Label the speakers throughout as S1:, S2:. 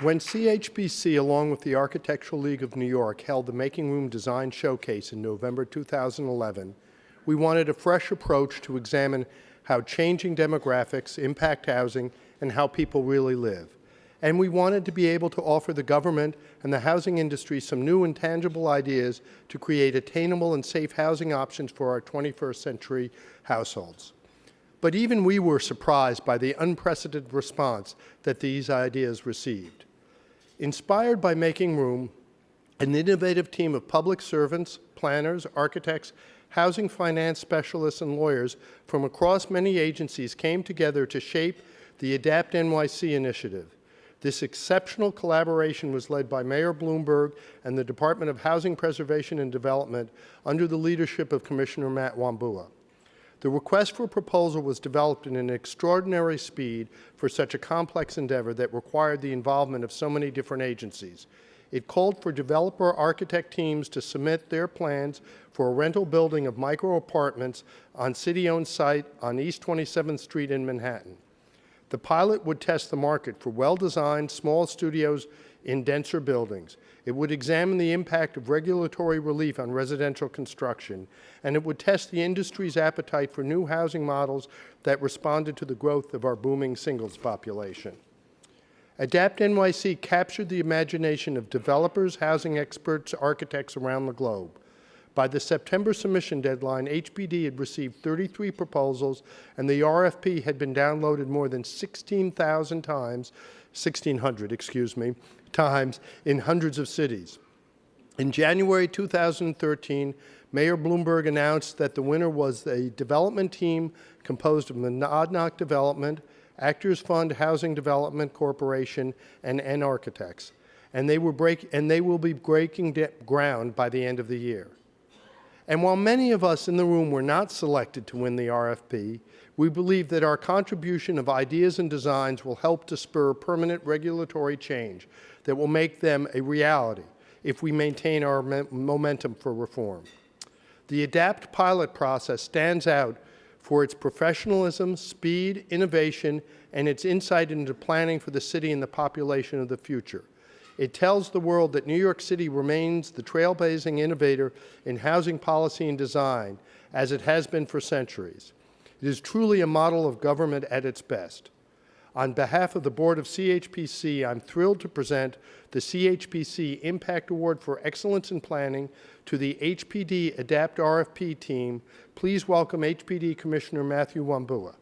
S1: When CHPC, along with the Architectural League of New York, held the Making Room Design Showcase in November 2011, we wanted a fresh approach to examine how changing demographics impact housing and how people really live. And we wanted to be able to offer the government and the housing industry some new and tangible ideas to create attainable and safe housing options for our 21st century households. But even we were surprised by the unprecedented response that these ideas received. Inspired by Making Room, an innovative team of public servants, planners, architects, housing finance specialists, and lawyers from across many agencies came together to shape the Adapt NYC initiative. This exceptional collaboration was led by Mayor Bloomberg and the Department of Housing Preservation and Development under the leadership of Commissioner Matt Wambua. The request for proposal was developed in an extraordinary speed for such a complex endeavor that required the involvement of so many different agencies. It called for developer architect teams to submit their plans for a rental building of micro-apartments on city-owned site on East 27th Street in Manhattan. The pilot would test the market for well-designed small studios in denser buildings. It would examine the impact of regulatory relief on residential construction, and it would test the industry's appetite for new housing models that responded to the growth of our booming singles population. Adapt NYC captured the imagination of developers, housing experts, architects around the globe. By the September submission deadline, HPD had received 33 proposals, and the RFP had been downloaded more than 1,600 times in hundreds of cities. In January 2013, Mayor Bloomberg announced that the winner was a development team composed of Monadnock Development, Actors Fund Housing Development Corporation, and N Architects, and they will be breaking ground by the end of the year. And while many of us in the room were not selected to win the RFP, we believe that our contribution of ideas and designs will help to spur permanent regulatory change that will make them a reality if we maintain our momentum for reform. The ADAPT pilot process stands out for its professionalism, speed, innovation, and its insight into planning for the city and the population of the future. It tells the world that New York City remains the trailblazing innovator in housing policy and design, as it has been for centuries. It is truly a model of government at its best. On behalf of the Board of CHPC, I'm thrilled to present the CHPC Impact Award for Excellence in Planning to the HPD ADAPT RFP team. Please welcome HPD Commissioner Matthew Wambua.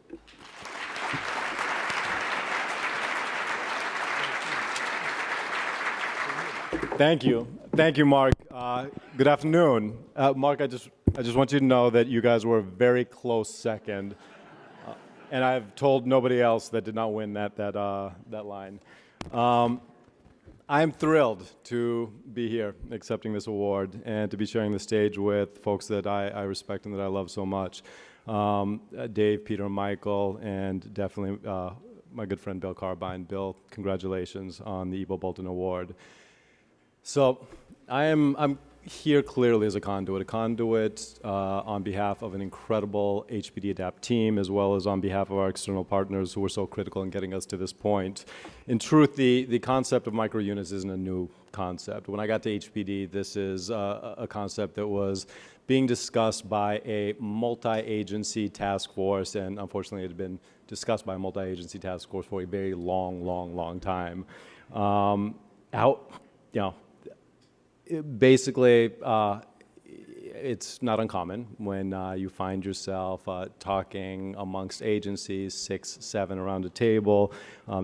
S2: Thank you, Mark. Good afternoon, Mark. I just want you to know that you guys were a very close second, and I've told nobody else that did not win that line. I'm thrilled to be here accepting this award and to be sharing the stage with folks that I respect and that I love so much. Dave, Peter, Michael, and definitely my good friend Bill Carbine. Bill, congratulations on the Ebo Bolton Award. So I'm here clearly as a conduit on behalf of an incredible HPD ADAPT team, as well as on behalf of our external partners who were so critical in getting us to this point. In truth, the concept of micro units isn't a new concept. When I got to HPD, this is a concept that was being discussed by a multi-agency task force, and unfortunately it had been discussed by a multi-agency task force for a very long time. Basically, it's not uncommon when you find yourself talking amongst agencies, 6, 7 around a table,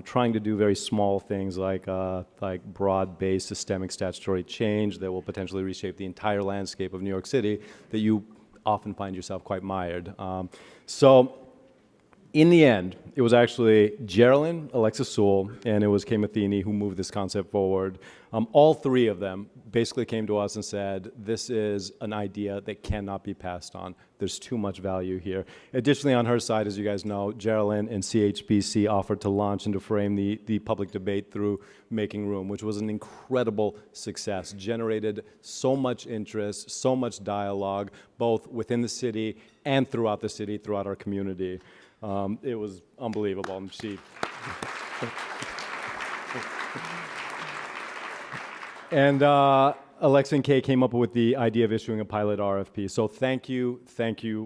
S2: trying to do very small things like broad-based systemic statutory change that will potentially reshape the entire landscape of New York City, that you often find yourself quite mired. So in the end, it was actually Geraldine, Alexis Sewell, and it was Kay Matheny who moved this concept forward. All three of them basically came to us and said, this is an idea that cannot be passed on. There's too much value here. Additionally, on her side, as you guys know, Geraldine and CHPC offered to launch and to frame the public debate through Making Room, which was an incredible success, generated so much interest, so much dialogue, both within the city and throughout the city, throughout our community. It was unbelievable. And Alexa and Kay came up with the idea of issuing a pilot RFP. So thank you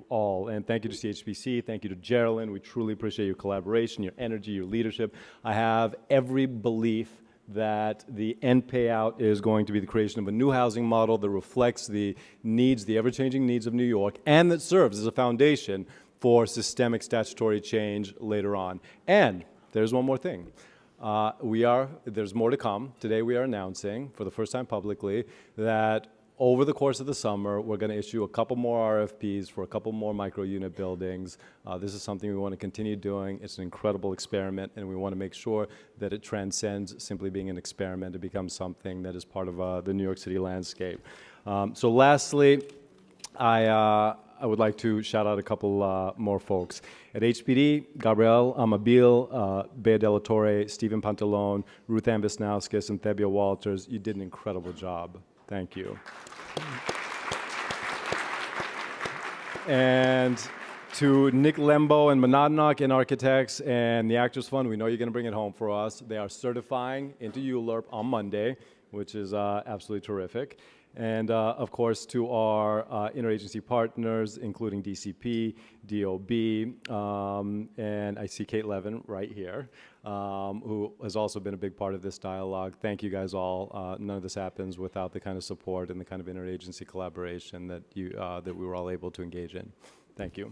S2: all. And thank you to CHPC, thank you to Geraldine. We truly appreciate your collaboration, your energy, your leadership. I have every belief that the end payout is going to be the creation of a new housing model that reflects the needs, the ever-changing needs of New York, and that serves as a foundation for systemic statutory change later on. And there's one more thing. There's more to come. Today we are announcing, for the first time publicly, that over the course of the summer, we're going to issue a couple more RFPs for a couple more micro-unit buildings. This is something we want to continue doing. It's an incredible experiment, and we want to make sure that it transcends simply being an experiment. It becomes something that is part of the New York City landscape. So lastly, I would like to shout out a couple more folks. At HPD, Gabrielle Amabil, Bea Della Torre, Stephen Pantalone, Ruth Ann Visnauskas, and Thebia Walters, you did an incredible job. Thank you. And to Nick Lembo and Monadnock and Architects and the Actors Fund, we know you're going to bring it home for us. They are certifying into ULURP on Monday, which is absolutely terrific. And of course, to our interagency partners, including DCP, DOB, and I see Kate Levin right here, who has also been a big part of this dialogue. Thank you guys all. None of this happens without the kind of support and the kind of interagency collaboration that we were all able to engage in. Thank you.